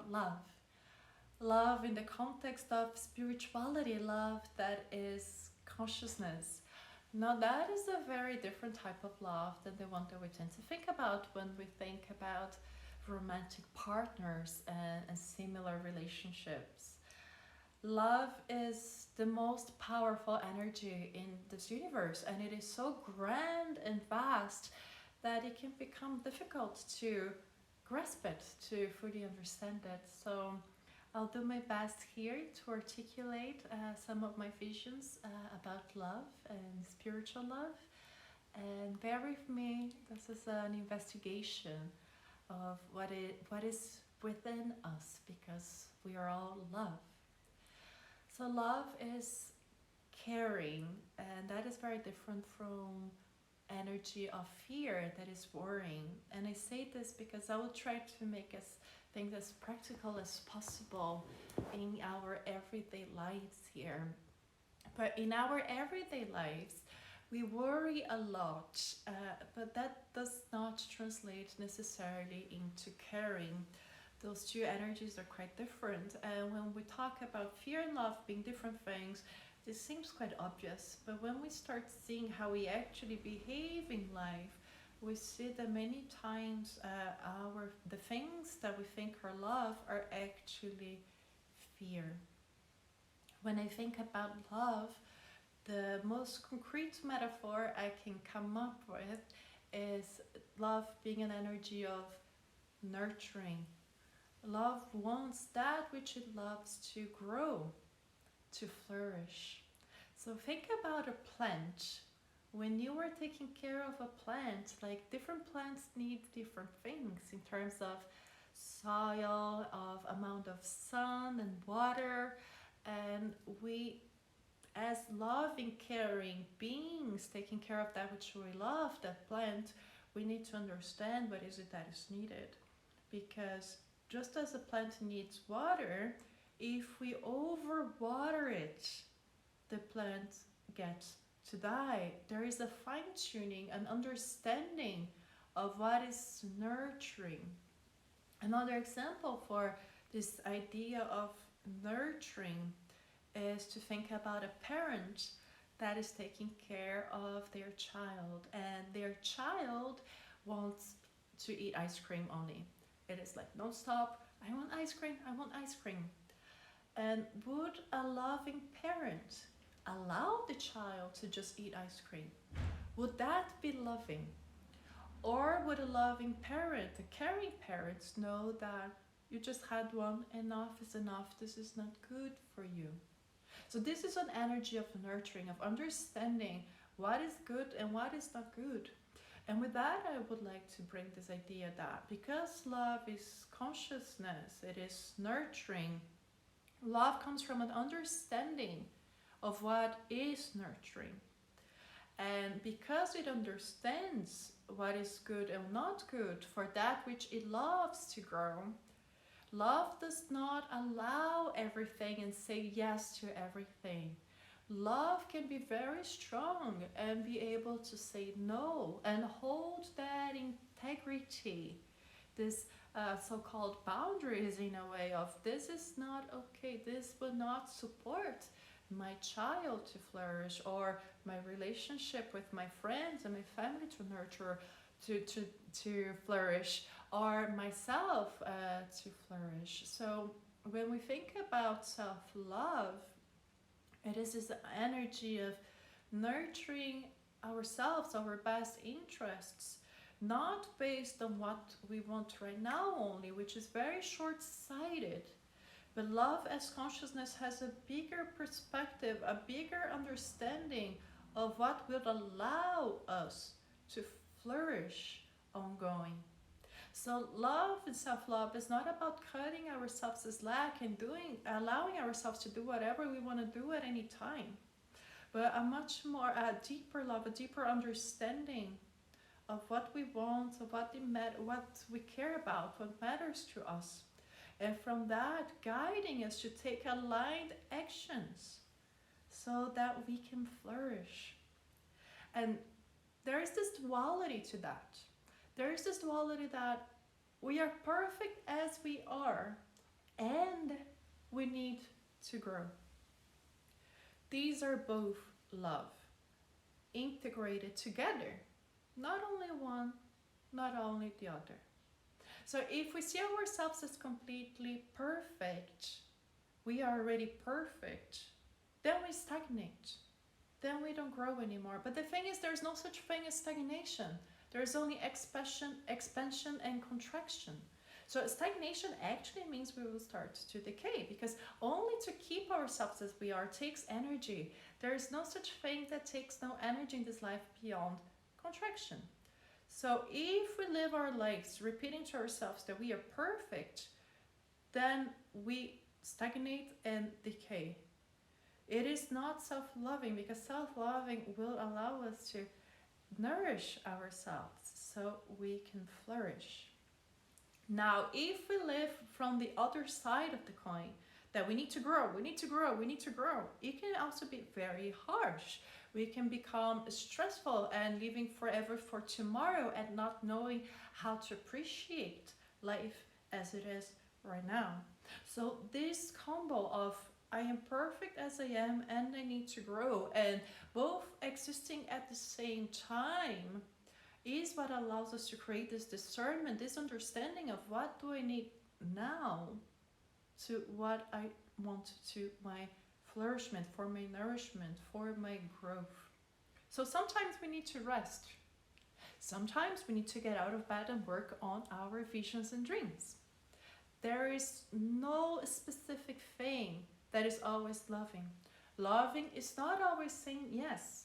about love. Love in the context of spirituality, love that is consciousness. Now, that is a very different type of love than the one that we tend to think about when we think about romantic partners and similar relationships. Love is the most powerful energy in this universe, and it is so grand and vast that it can become difficult to grasp it, to fully understand it. So I'll do my best here to articulate some of my visions about love and spiritual love. And bear with me, this is an investigation of what is within us, because we are all love. So love is caring, and that is very different from energy of fear that is worrying. And I say this because I will try to make us things as practical as possible in our everyday lives here. But in our everyday lives, we worry a lot, but that does not translate necessarily into caring. Those two energies are quite different. And when we talk about fear and love being different things, this seems quite obvious. But when we start seeing how we actually behave in life, we see that many times the things that we think are love are actually fear. When I think about love, the most concrete metaphor I can come up with is love being an energy of nurturing. Love wants that which it loves to grow, to flourish. So think about a plant. When you are taking care of a plant, like different plants need different things in terms of soil, of amount of sun and water, and we, as loving, caring beings, taking care of that which we love, that plant, we need to understand what is it that is needed. Because just as a plant needs water, if we overwater it, the plant gets to die. There is a fine-tuning, an understanding of what is nurturing. Another example for this idea of nurturing is to think about a parent that is taking care of their child, and their child wants to eat ice cream only. It is like, don't stop, I want ice cream, I want ice cream. And would a loving parent allow the child to just eat ice cream? Would that be loving? Or would a loving parent, a caring parent, know that you just had one, enough is enough, this is not good for you? So this is an energy of nurturing, of understanding what is good and what is not good. And with that, I would like to bring this idea that because love is consciousness, it is nurturing, love comes from an understanding of what is nurturing. And because it understands what is good and not good for that which it loves to grow, love does not allow everything and say yes to everything. Love can be very strong and be able to say no and hold that integrity, this so-called boundaries in a way of this is not okay, this will not support my child to flourish, or my relationship with my friends and my family to nurture, to flourish, or myself to flourish. So when we think about self-love, it is this energy of nurturing ourselves, our best interests, not based on what we want right now only, which is very short-sighted. But love as consciousness has a bigger perspective, a bigger understanding of what will allow us to flourish ongoing. So love and self-love is not about cutting ourselves slack and allowing ourselves to do whatever we want to do at any time, but a deeper love, a deeper understanding of what we want, of what we care about, what matters to us. And from that, guiding us to take aligned actions so that we can flourish. And there is this duality to that. There is this duality that we are perfect as we are, and we need to grow. These are both love, integrated together. Not only one, not only the other. So if we see ourselves as completely perfect, we are already perfect, then we stagnate. Then we don't grow anymore. But the thing is, there's no such thing as stagnation. There's only expansion and contraction. So stagnation actually means we will start to decay, because only to keep ourselves as we are takes energy. There is no such thing that takes no energy in this life beyond contraction. So if we live our lives repeating to ourselves that we are perfect, then we stagnate and decay. It is not self-loving, because self-loving will allow us to nourish ourselves so we can flourish. Now, if we live from the other side of the coin, that we need to grow, we need to grow, we need to grow, it can also be very harsh. We can become stressful and living forever for tomorrow and not knowing how to appreciate life as it is right now. So this combo of I am perfect as I am and I need to grow, and both existing at the same time, is what allows us to create this discernment, this understanding of what do I need now to what I want to my flourishment, for my nourishment, for my growth. So sometimes we need to rest. Sometimes we need to get out of bed and work on our visions and dreams. There is no specific thing that is always loving. Loving is not always saying yes,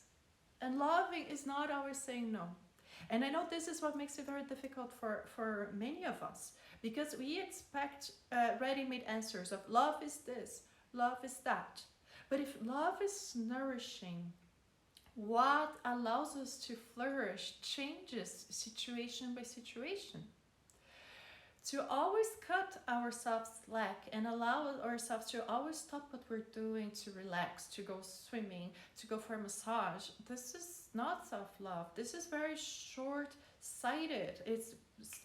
and loving is not always saying no. And I know this is what makes it very difficult for many of us, because we expect ready-made answers of love is this, love is that. But if love is nourishing, what allows us to flourish changes situation by situation. To always cut ourselves slack and allow ourselves to always stop what we're doing to relax, to go swimming, to go for a massage, this is not self-love. This is very short-sighted. It's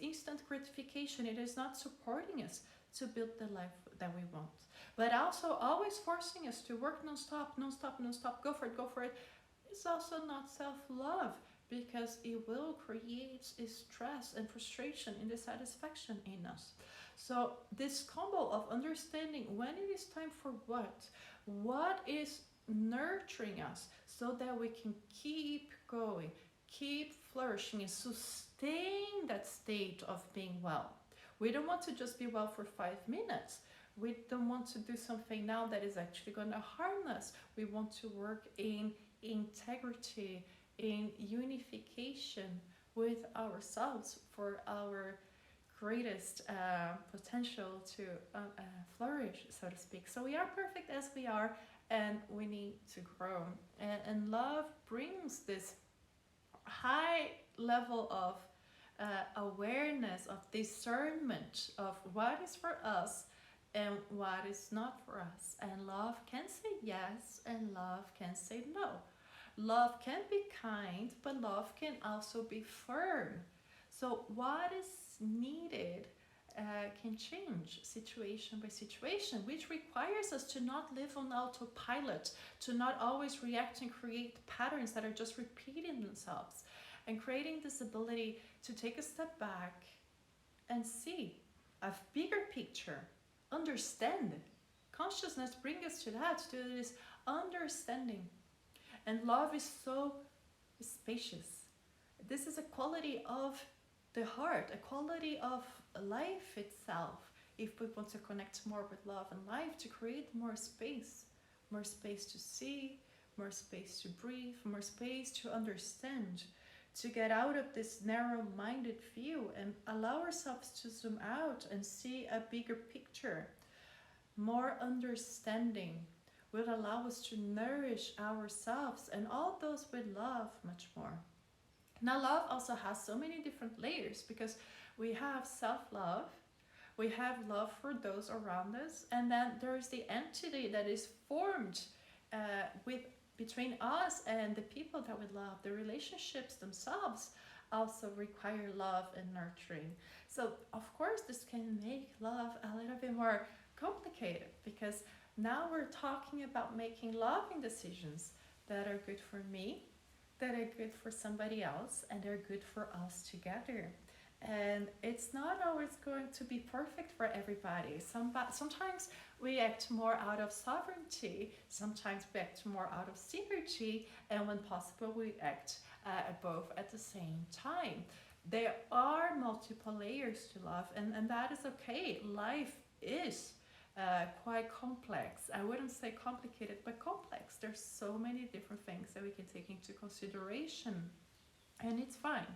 instant gratification. It is not supporting us to build the life that we want. But also always forcing us to work non-stop, non-stop, non-stop, go for it. It's also not self-love, because it will create stress and frustration and dissatisfaction in us. So this combo of understanding when it is time for what is nurturing us so that we can keep going, keep flourishing and sustain that state of being well. We don't want to just be well for 5 minutes. We don't want to do something now that is actually going to harm us. We want to work in integrity, in unification with ourselves for our greatest potential to flourish, so to speak. So we are perfect as we are, and we need to grow. And love brings this high level of awareness, of discernment of what is for us and what is not for us. And love can say yes, and love can say no. Love can be kind, but love can also be firm. So what is needed can change situation by situation, which requires us to not live on autopilot, to not always react and create patterns that are just repeating themselves, and creating this ability to take a step back and see a bigger picture, understand. Consciousness brings us to that, to this understanding. And love is so spacious. This is a quality of the heart, a quality of life itself. If we want to connect more with love and life, to create more space to see, more space to breathe, more space to understand, to get out of this narrow-minded view and allow ourselves to zoom out and see a bigger picture. More understanding will allow us to nourish ourselves and all those we love much more. Now, love also has so many different layers, because we have self-love, we have love for those around us, and then there's the entity that is formed between us and the people that we love. The relationships themselves also require love and nurturing. So, of course, this can make love a little bit more complicated, because now we're talking about making loving decisions that are good for me, that are good for somebody else, and they're good for us together. And it's not always going to be perfect for everybody. Sometimes we act more out of sovereignty, sometimes we act more out of synergy, and when possible, we act both at the same time. There are multiple layers to love, and that is okay. Life is quite complex. I wouldn't say complicated, but complex. There's so many different things that we can take into consideration, and it's fine.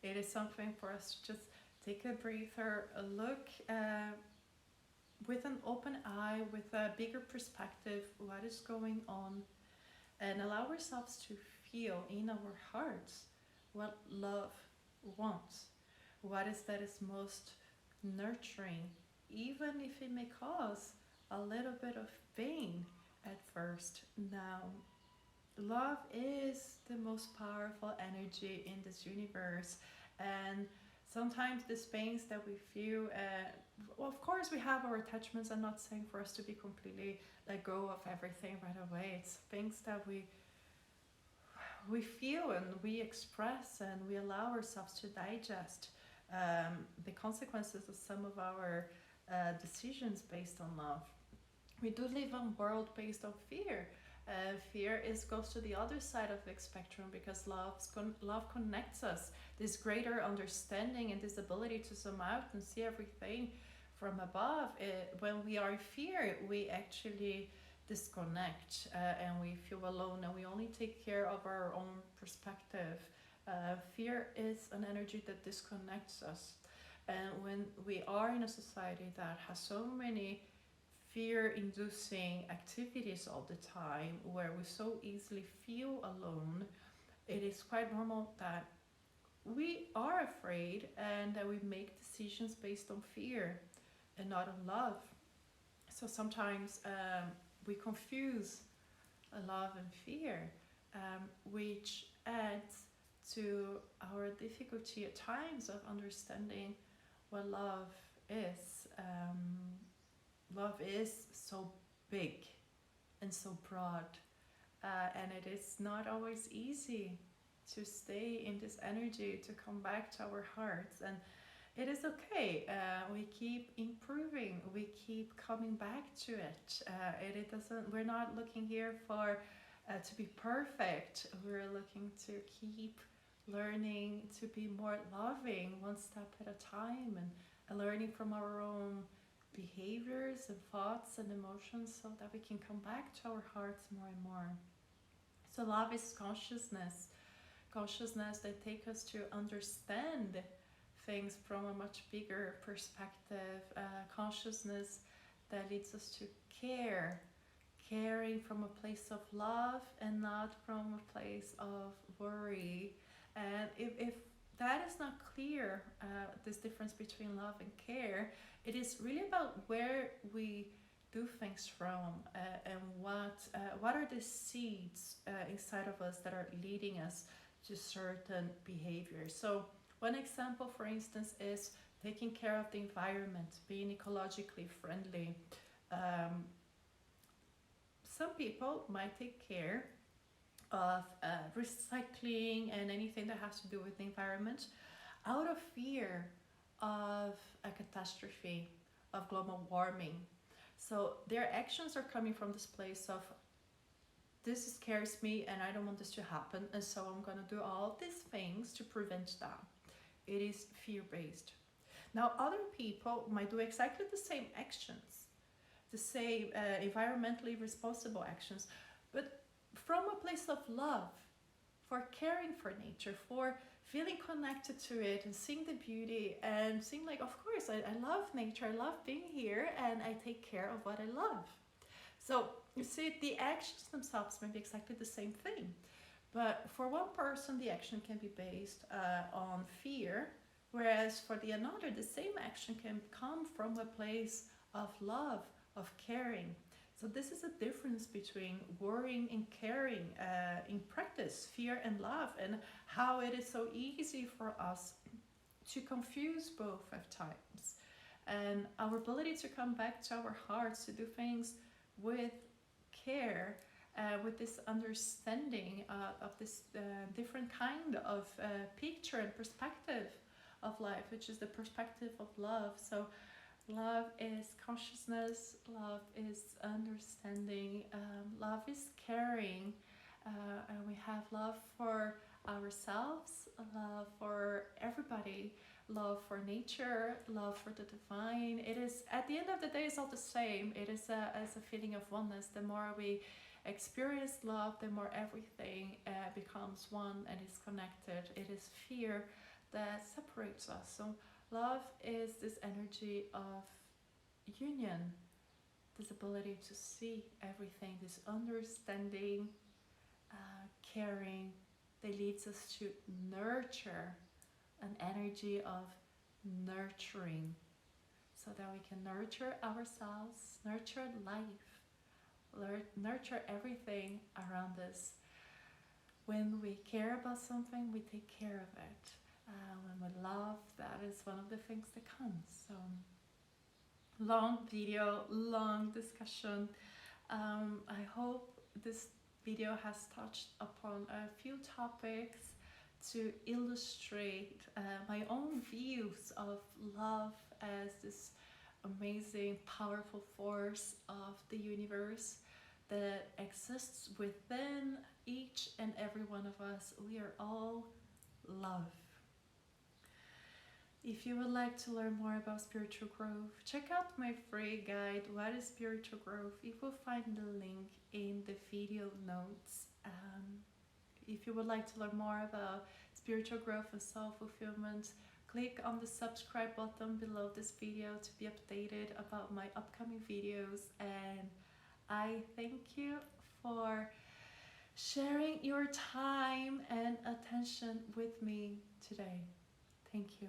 It is something for us to just take a breather, a look with an open eye, with a bigger perspective, what is going on, and allow ourselves to feel in our hearts what love wants. What is that is most nurturing, even if it may cause a little bit of pain at first. Now, love is the most powerful energy in this universe, and sometimes the pains that we feel, well, of course we have our attachments. I'm not saying for us to be completely let go of everything right away. It's things that we feel and we express, and we allow ourselves to digest the consequences of some of our decisions based on love. We do live in a world based on fear. Fear goes to the other side of the spectrum, because love connects us. This greater understanding and this ability to zoom out and see everything from above. When we are in fear, we actually disconnect, and we feel alone, and we only take care of our own perspective. Fear is an energy that disconnects us. And when we are in a society that has so many fear-inducing activities all the time, where we so easily feel alone, it is quite normal that we are afraid and that we make decisions based on fear and not on love. So sometimes we confuse love and fear, which adds to our difficulty at times of understanding what love is. Love is so big and so broad, and it is not always easy to stay in this energy, to come back to our hearts. And it is okay. We keep improving. We keep coming back to it. It doesn't. We're not looking here for to be perfect. We're looking to keep learning to be more loving, one step at a time, and learning from our own behaviors and thoughts and emotions, so that we can come back to our hearts more and more. So love is consciousness that takes us to understand things from a much bigger perspective, consciousness that leads us to caring from a place of love and not from a place of worry. And if that is not clear, this difference between love and care, it is really about where we do things from, and what are the seeds inside of us that are leading us to certain behaviors. So one example, for instance, is taking care of the environment, being ecologically friendly. Some people might take care of recycling and anything that has to do with the environment out of fear of a catastrophe, of global warming. So their actions are coming from this place of, this scares me and I don't want this to happen, and so I'm going to do all these things to prevent that. It is fear-based. Now other people might do exactly the same actions, the same environmentally responsible actions, but from a place of love, for caring for nature, for feeling connected to it and seeing the beauty and seeing like, of course, I love nature, I love being here, and I take care of what I love. So you see, the actions themselves may be exactly the same thing, but for one person the action can be based on fear, whereas for the another the same action can come from a place of love, of caring. So this is a difference between worrying and caring in practice, fear and love, and how it is so easy for us to confuse both at times. and our ability to come back to our hearts, to do things with care, with this understanding of this different kind of picture and perspective of life, which is the perspective of love. So love is consciousness, love is understanding, love is caring, and we have love for ourselves, love for everybody, love for nature, love for the divine. It is, at the end of the day, it's all the same. It is as a feeling of oneness. The more we experience love, the more everything becomes one and is connected. It is fear that separates us. So love is this energy of union, this ability to see everything, this understanding, caring, that leads us to nurture, an energy of nurturing, so that we can nurture ourselves, nurture life, nurture everything around us. When we care about something, we take care of it. When we love, that is one of the things that comes. So, long video, long discussion. I hope this video has touched upon a few topics to illustrate my own views of love as this amazing, powerful force of the universe that exists within each and every one of us. We are all love. If you would like to learn more about spiritual growth, check out my free guide, What is Spiritual Growth? You will find the link in the video notes. If you would like to learn more about spiritual growth and self-fulfillment, click on the subscribe button below this video to be updated about my upcoming videos. And I thank you for sharing your time and attention with me today. Thank you.